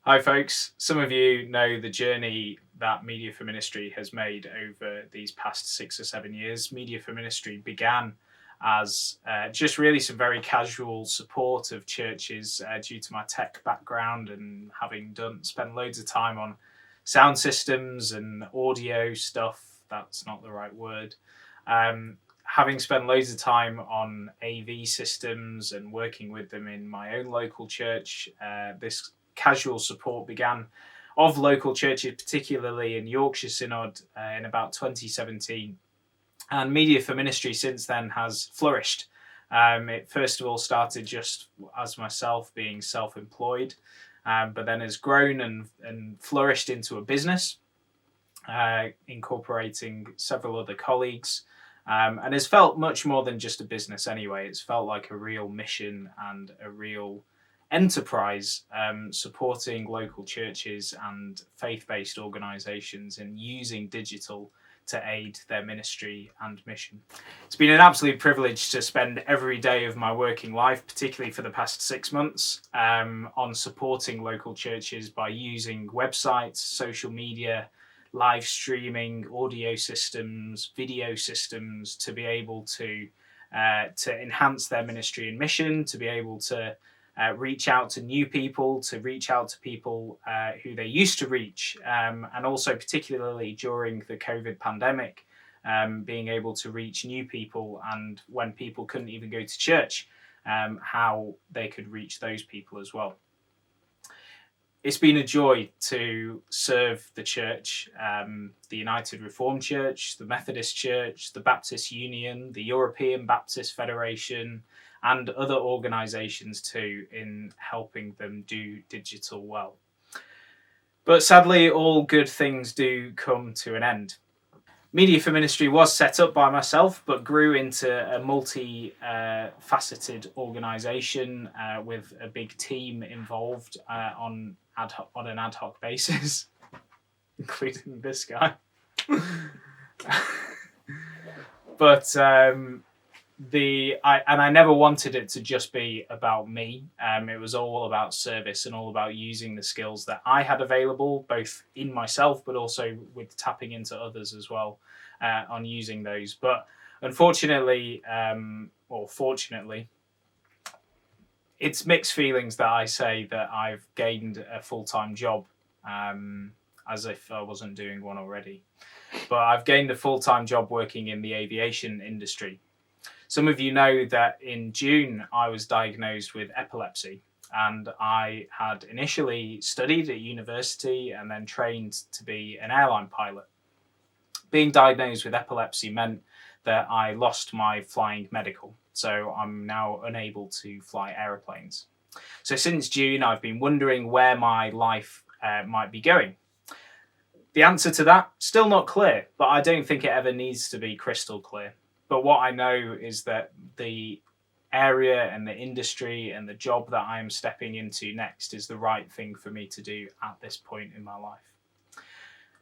Hi, folks. Some of you know the journey that Media for Ministry has made over these past 6 or 7 years. Media for Ministry began as just really some very casual support of churches due to my tech background and having spent loads of time on sound systems and audio stuff. That's not the right word. Having spent loads of time on AV systems and working with them in my own local church, this casual support began of local churches, particularly in Yorkshire Synod in about 2017. And Media for Ministry since then has flourished. It first of all started just as myself being self-employed, but then has grown and flourished into a business, incorporating several other colleagues. And has felt much more than just a business anyway. It's felt like a real mission and a real enterprise, supporting local churches and faith-based organisations and using digital to aid their ministry and mission. It's been an absolute privilege to spend every day of my working life, particularly for the past 6 months, on supporting local churches by using websites, social media, live streaming, audio systems, video systems to be able to enhance their ministry and mission, to be able to reach out to new people, to reach out to people who they used to reach, and also particularly during the COVID pandemic, being able to reach new people, and when people couldn't even go to church, how they could reach those people as well. It's been a joy to serve the church, the United Reformed Church, the Methodist Church, the Baptist Union, the European Baptist Federation, and other organisations too, in helping them do digital well. But sadly, all good things do come to an end. Media for Ministry was set up by myself, but grew into a multi-faceted organisation with a big team involved on an ad hoc basis, including this guy. But I never wanted it to just be about me. It was all about service and all about using the skills that I had available, both in myself, but also with tapping into others as well, on using those. But unfortunately, or fortunately, it's mixed feelings that I say that I've gained a full-time job, as if I wasn't doing one already. But I've gained a full-time job working in the aviation industry. Some of you know that in June I was diagnosed with epilepsy, and I had initially studied at university and then trained to be an airline pilot. Being diagnosed with epilepsy meant that I lost my flying medical, so I'm now unable to fly aeroplanes. So since June, I've been wondering where my life might be going. The answer to that, still not clear, but I don't think it ever needs to be crystal clear. But what I know is that the area and the industry and the job that I am stepping into next is the right thing for me to do at this point in my life.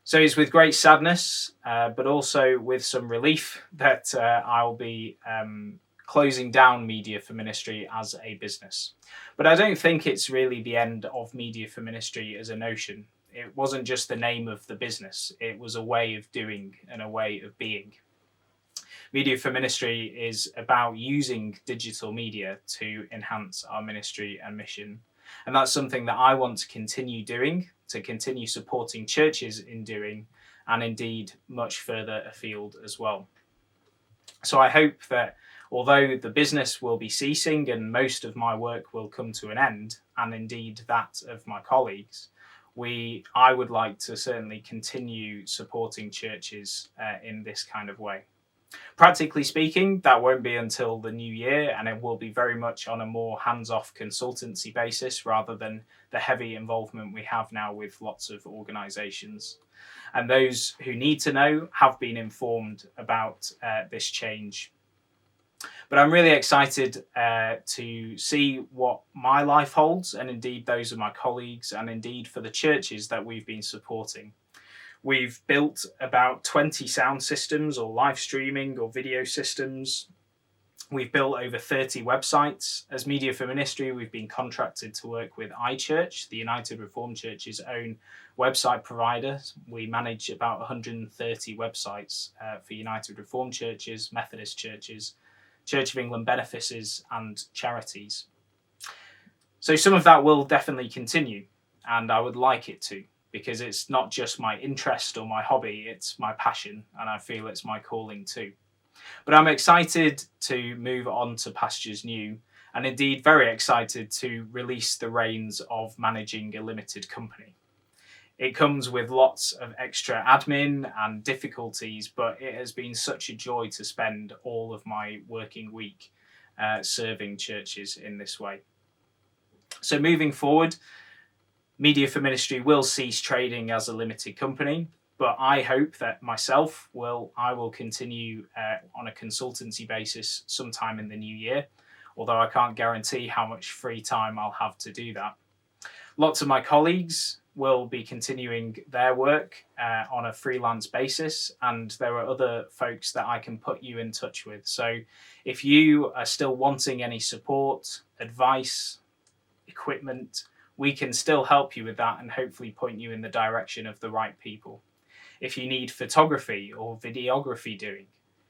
So it's with great sadness, but also with some relief that I'll be closing down Media for Ministry as a business. But I don't think it's really the end of Media for Ministry as a notion. It wasn't just the name of the business. It was a way of doing and a way of being. Media for Ministry is about using digital media to enhance our ministry and mission. And that's something that I want to continue doing, to continue supporting churches in doing, and indeed much further afield as well. So I hope that although the business will be ceasing and most of my work will come to an end, and indeed that of my colleagues, I would like to certainly continue supporting churches in this kind of way. Practically speaking, that won't be until the new year, and it will be very much on a more hands-off consultancy basis rather than the heavy involvement we have now with lots of organisations. And those who need to know have been informed about this change. But I'm really excited to see what my life holds, and indeed those of my colleagues, and indeed for the churches that we've been supporting. We've built about 20 sound systems or live streaming or video systems. We've built over 30 websites. As Media for Ministry, we've been contracted to work with iChurch, the United Reformed Church's own website provider. We manage about 130 websites for United Reformed churches, Methodist churches, Church of England benefices, and charities. So some of that will definitely continue, and I would like it to, because it's not just my interest or my hobby, it's my passion, and I feel it's my calling too. But I'm excited to move on to pastures new, and indeed very excited to release the reins of managing a limited company. It comes with lots of extra admin and difficulties, but it has been such a joy to spend all of my working week serving churches in this way. So moving forward, Media for Ministry will cease trading as a limited company, but I hope that I will continue on a consultancy basis sometime in the new year, although I can't guarantee how much free time I'll have to do that. Lots of my colleagues will be continuing their work on a freelance basis, and there are other folks that I can put you in touch with. So if you are still wanting any support, advice, equipment, we can still help you with that and hopefully point you in the direction of the right people. If you need photography or videography doing,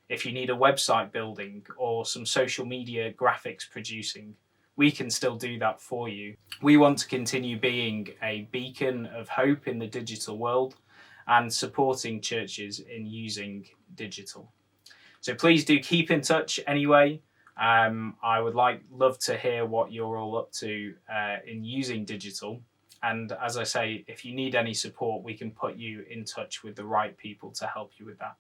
if you need a website building or some social media graphics producing, we can still do that for you. We want to continue being a beacon of hope in the digital world and supporting churches in using digital. So please do keep in touch anyway. I would love to hear what you're all up to in using digital. And as I say, if you need any support, we can put you in touch with the right people to help you with that.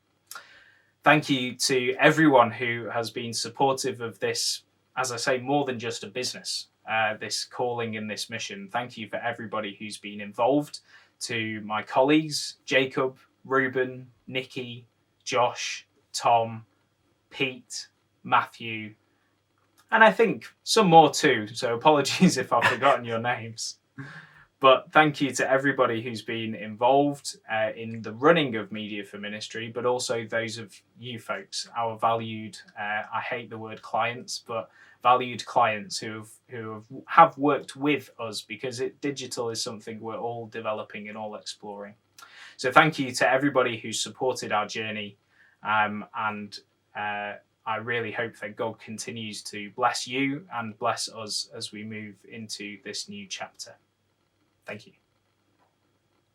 Thank you to everyone who has been supportive of this, as I say, more than just a business, this calling and this mission. Thank you for everybody who's been involved, to my colleagues, Jacob, Ruben, Nikki, Josh, Tom, Pete, Matthew, and I think some more too, so apologies if I've forgotten your names. But thank you to everybody who's been involved in the running of Media for Ministry, but also those of you folks, our valued, I hate the word clients, but valued clients who have worked with us, because digital is something we're all developing and all exploring. So thank you to everybody who supported our journey, and I really hope that God continues to bless you and bless us as we move into this new chapter. Thank you.